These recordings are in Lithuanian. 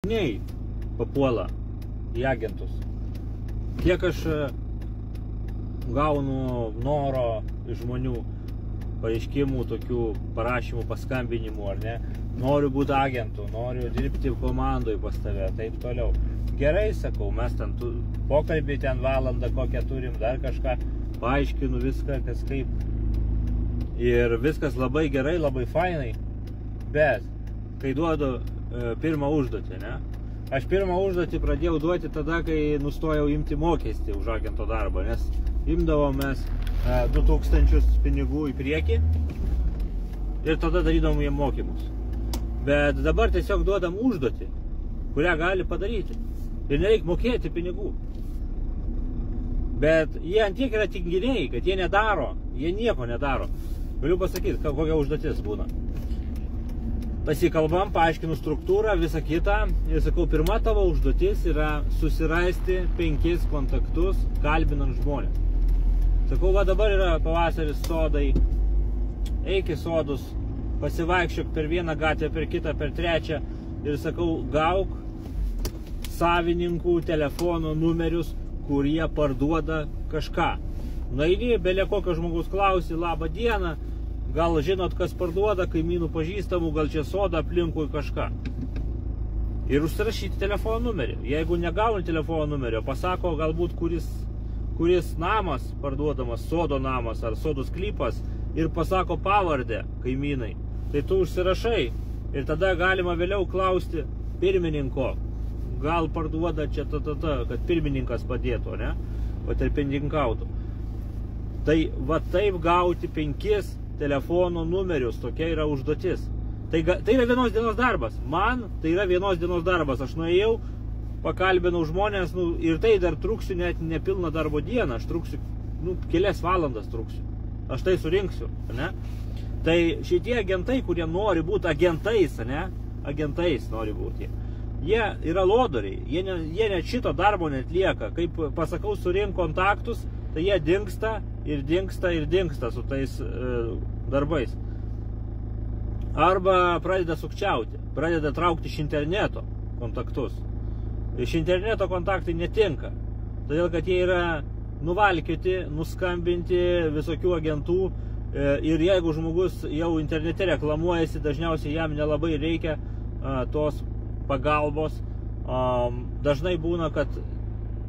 Nei papuola į agentus. Kiek aš gaunu noro iš žmonių, pareiškimų, tokių parašymų, paskambinimų, ar ne? Noriu būti agentu, noriu dirbti komandoj pas tave, taip toliau. Gerai, sakau, mes ten pokalbį ten valandą kokią turim, dar kažką, paaiškinu viską, kas kaip. Ir viskas labai gerai, labai fainai, bet kai duodu pirmą užduotį, ne? Aš pirmą užduotį pradėjau duoti tada, kai nustojau imti mokestį už agento darbą, nes imdavom mes 2000 pinigų į priekį ir tada darydavom jiem mokymus. Bet dabar tiesiog duodam užduotį, kurią gali padaryti. Ir nereikia mokėti pinigų. Bet jie antiek yra tinginiai, kad jie nedaro, jie nieko nedaro. Galiu pasakyti, kokia užduotis būna. Pasikalbam, paaiškinu struktūrą, visą kitą. Ir sakau, pirma tavo užduotis yra susirasti 5 kontaktus, kalbinant žmonės. Sakau, va dabar yra pavasaris sodai, eik į sodus, pasivaikščiok per vieną gatvę, per kitą, per trečią. Ir sakau, gauk savininkų telefono numerius, kurie parduoda kažką. Naini, belia kokio žmogaus klausi, labą dieną, gal žinot, kas parduoda, kaimynų pažįstamų, gal čia soda aplinkui kažką. Ir užsirašyti telefono numerį. Jeigu negauni telefono numerio, pasako galbūt kuris namas parduodamas, sodo namas ar sodo sklypas, ir pasako pavardę kaimynai. Tai tu užsirašai ir tada galima vėliau klausti pirmininko, gal parduoda čia kad pirmininkas padėtų, ne? O tarpininkautų. Tai va taip gauti 5 telefono numerius, tokia yra užduotis. Tai yra vienos dienos darbas. Man tai yra vienos dienos darbas. Aš nuėjau, pakalbinau žmonės, ir tai dar truksiu net nepilną darbo dieną. Aš truksiu, kelias valandas truksiu. Aš tai surinksiu, ne? Tai šitie agentai, kurie nori būti agentais, ne? Agentais nori būti. Jie yra lodoriai, jie net šito darbo netlieka. Kaip pasakau, surink kontaktus, tai jie dingsta ir dingsta ir dingsta su tais darbais. Arba pradeda sukčiauti, pradeda traukti iš interneto kontaktus. Iš interneto kontaktai netinka, todėl kad jie yra nuvalkioti, nuskambinti visokių agentų. Ir jeigu žmogus jau internete reklamuojasi, dažniausiai jam nelabai reikia tos pagalbos. Dažnai būna, kad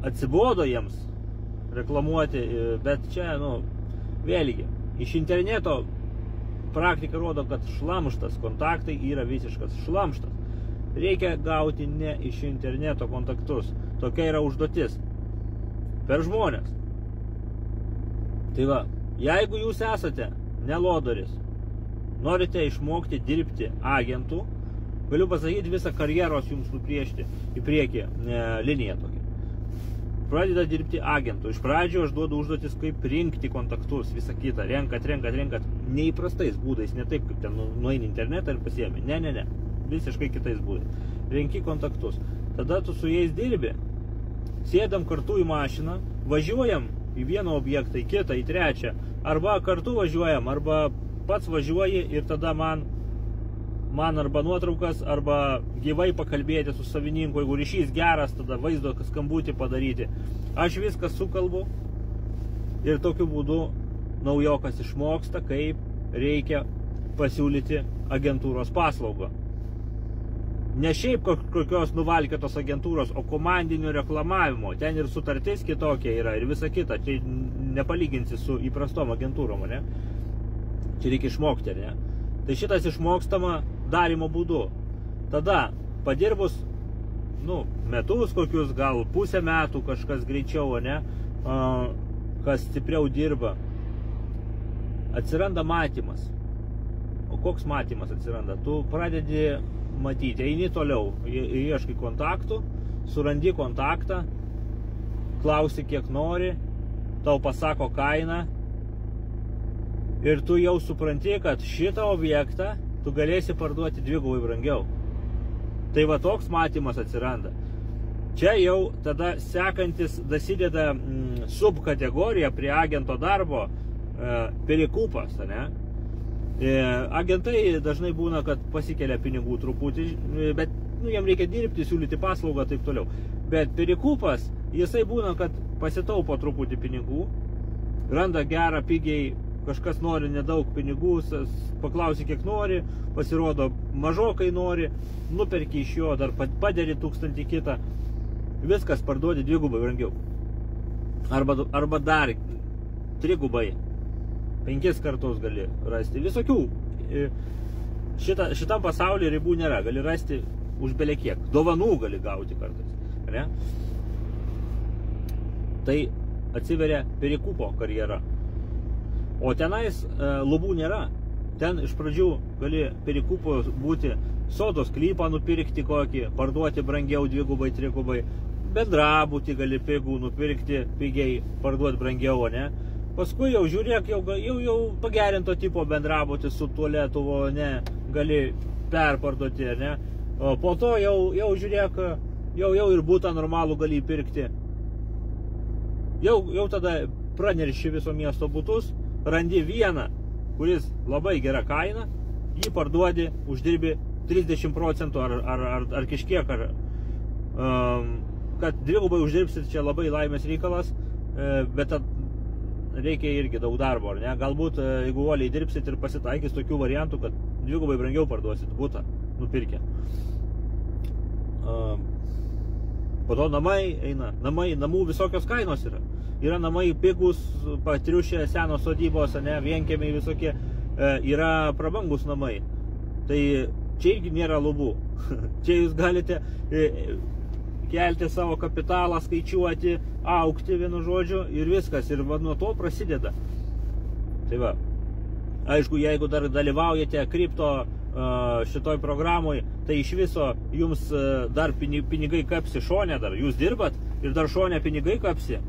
atsibodo jiems reklamuoti, bet čia, vėlgi, iš interneto praktika rodo, kad šlamštas kontaktai yra visiškas šlamštas. Reikia gauti ne iš interneto kontaktus. Tokia yra užduotis. Per žmonės. Tai va, jeigu jūs esate nelodoris, norite išmokti dirbti agentų, galiu pasakyti visą karjeros jums nupriešti į priekį liniją tokią. Pradeda dirbti agentų. Iš pradžio aš duodu užduotis, kaip rinkti kontaktus, visą kitą. Renkat neįprastais būdais, ne taip, kaip ten nueini internetą ir pasiemi. Ne. Visiškai kitais būdais. Renki kontaktus. Tada tu su jais dirbi. Sėdam kartu į mašiną, važiuojam į vieną objektą, į kitą, į trečią. Arba kartu važiuojam, arba pats važiuoji ir tada man arba nuotraukas, arba gyvai pakalbėti su savininku, jeigu ryšys geras, tada vaizdo skambutį padaryti. Aš viską sukalbu ir tokiu būdu naujokas išmoksta, kaip reikia pasiūlyti agentūros paslaugą. Ne šiaip kokios nuvalkėtos agentūros, o komandinio reklamavimo. Ten ir sutartis kitokia yra ir visa kita. Čia nepalyginsi su įprastom agentūrom, ne? Čia reikia išmokti, ne? Tai šitas išmokstama darimo būdu. Tada padirbus, metus kokius, gal pusę metų, kažkas greičiau, ne? Kas stipriau dirba. Atsiranda matymas. O koks matymas atsiranda? Tu pradedi matyti, eini toliau, ieškai kontaktų, surandi kontaktą, klausi kiek nori, tau pasako kainą ir tu jau supranti, kad šitą objektą tu galėsi parduoti dvigubai brangiau. Tai va toks matymas atsiranda. Čia jau tada sekantis dasideda subkategorija prie agento darbo, perikupas, ne? Agentai dažnai būna, kad pasikelia pinigų truputį, bet nu, jam reikia dirbti, siūlyti paslaugą, taip toliau. Bet perikupas, jisai būna, kad pasitaupo truputį pinigų, randa gerą pigiai, kažkas nori nedaug pinigų, paklausi kiek nori, pasirodo mažokai nori, nuperki iš jo, dar paderi 1000 kitą, viskas parduodi 2 brangiau. Arba dar 3, 5 kartus gali rasti. Visokių. Šitam pasaulyje ribų nėra, gali rasti už belekiek. Dovanų gali gauti kartais. Ne? Tai atsiveria perikupo karjera. O tenais lubų nėra. Ten iš pradžių gali perikupo būti sodos sklypą nupirkti kokį, parduoti brangiau 2, 3, bendrabutį gali pigų nupirkti pigiai, parduoti brangiau, ne? Paskui jau žiūrėk, jau pagerinto tipo bendrabutį su tualetu, ne, gali perparduoti, ne? O po to jau žiūrėk, jau ir butą normalų gali pirkti. Jau tada pranerši viso miesto butus, randi vieną, kuris labai gera kaina, jį parduodi, uždirbi 30% ar kažkiek, kad 2 uždirbsit, čia labai laimės reikalas, bet reikia irgi daug darbo, ar ne? Galbūt, jeigu uoliai dirbsit ir pasitaikys tokių variantų, kad 2 brangiau parduosit butą nupirkę. Po to namai eina, namų visokios kainos yra. Yra namai pigus, patriušė, senos sodybos, ne, vienkiemiai visokie, yra prabangus namai. Tai čia irgi nėra lubų. Čia jūs galite kelti savo kapitalą, skaičiuoti, augti, vienu žodžiu, ir viskas. Ir nuo to prasideda. Tai va. Aišku, jeigu dar dalyvaujate kripto šitoj programoj, tai iš viso jums dar pinigai kapsi šone dar. Jūs dirbat ir dar šone pinigai kapsi.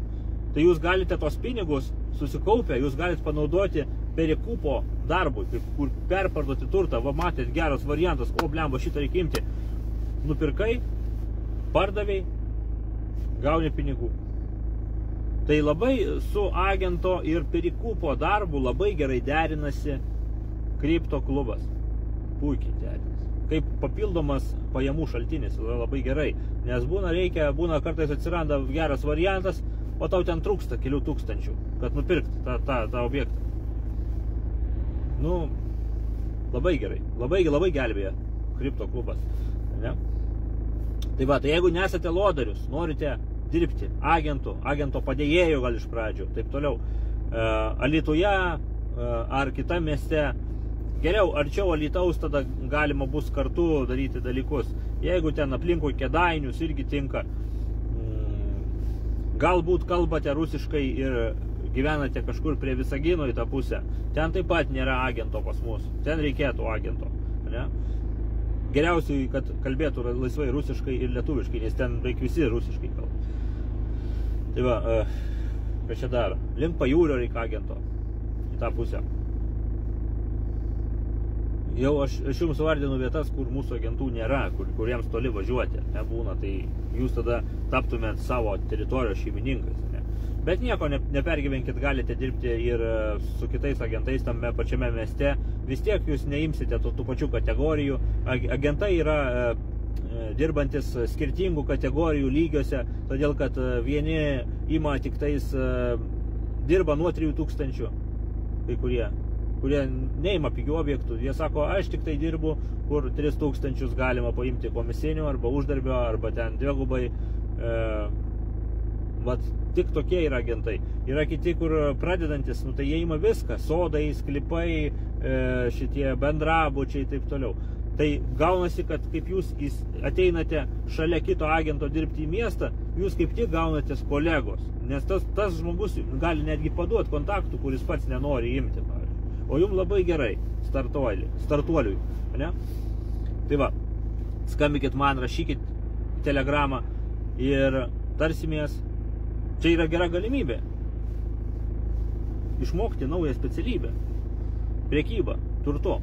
Tai jūs galite tos pinigus susikaupę, jūs galite panaudoti perikupo darbui, kur perparduoti turtą. Va, matėt, geras variantas, o blemba, šitą reikia imti. Nupirkai, pardavei, gauni pinigų. Tai labai su agento ir perikupo darbu labai gerai derinasi kripto klubas. Puikiai derinasi. Kaip papildomas pajamų šaltinis, labai gerai. Nes būna kartais atsiranda geras variantas, o tau ten trūksta kelių tūkstančių, kad nupirkti tą objektą. Nu, labai gerai. Labai gelbėja kripto klubas. Ne? Tai va, tai jeigu nesate lodarius, norite dirbti agento padėjėjų gal iš pradžių, taip toliau, Alytuje ar kitam mieste, geriau arčiau Alytaus, tada galima bus kartu daryti dalykus. Jeigu ten aplinkui Kėdainius irgi tinka, galbūt kalbate rusiškai ir gyvenate kažkur prie Visagino į tą pusę, ten taip pat nėra agento pas mus, ten reikėtų agento. Ne? Geriausiai, kad kalbėtų laisvai rusiškai ir lietuviškai, nes ten beveik visi rusiškai kalba. Tai va, ką čia daro? Link Pajūrio reikia agento į tą pusę. Jau aš jums vardinu vietas, kur mūsų agentų nėra, kuriems toli važiuoti, nebūna, tai jūs tada taptumėt savo teritorijos šeimininkais. Ne? Bet nieko, nepergyvenkit, galite dirbti ir su kitais agentais tame pačiame mieste, vis tiek jūs neimsite tų pačių kategorijų. Agentai yra dirbantis skirtingų kategorijų lygiuose, todėl kad vieni ima tik tais, dirba nuo 3000, kai kurie neima pigių objektų, jie sako, aš tik tai dirbu, kur 3000 galima paimti komisinių arba uždarbio, arba ten 2. Vat tik tokie yra agentai. Yra kiti, kur pradedantis, nu tai jie ima viską, sodai, sklypai, šitie bendrabučiai, taip toliau. Tai gaunasi, kad kaip jūs ateinate šalia kito agento dirbti į miestą, jūs kaip tik gaunatės kolegos, nes tas žmogus gali netgi paduoti kontaktų, kuris pats nenori imti, pavyzdžiui. O jums labai gerai startuoliui, ne? Tai va, skambikit man, rašykit telegramą ir tarsimės. Čia yra gera galimybė išmokti naują specialybę. Prekyba, turtu.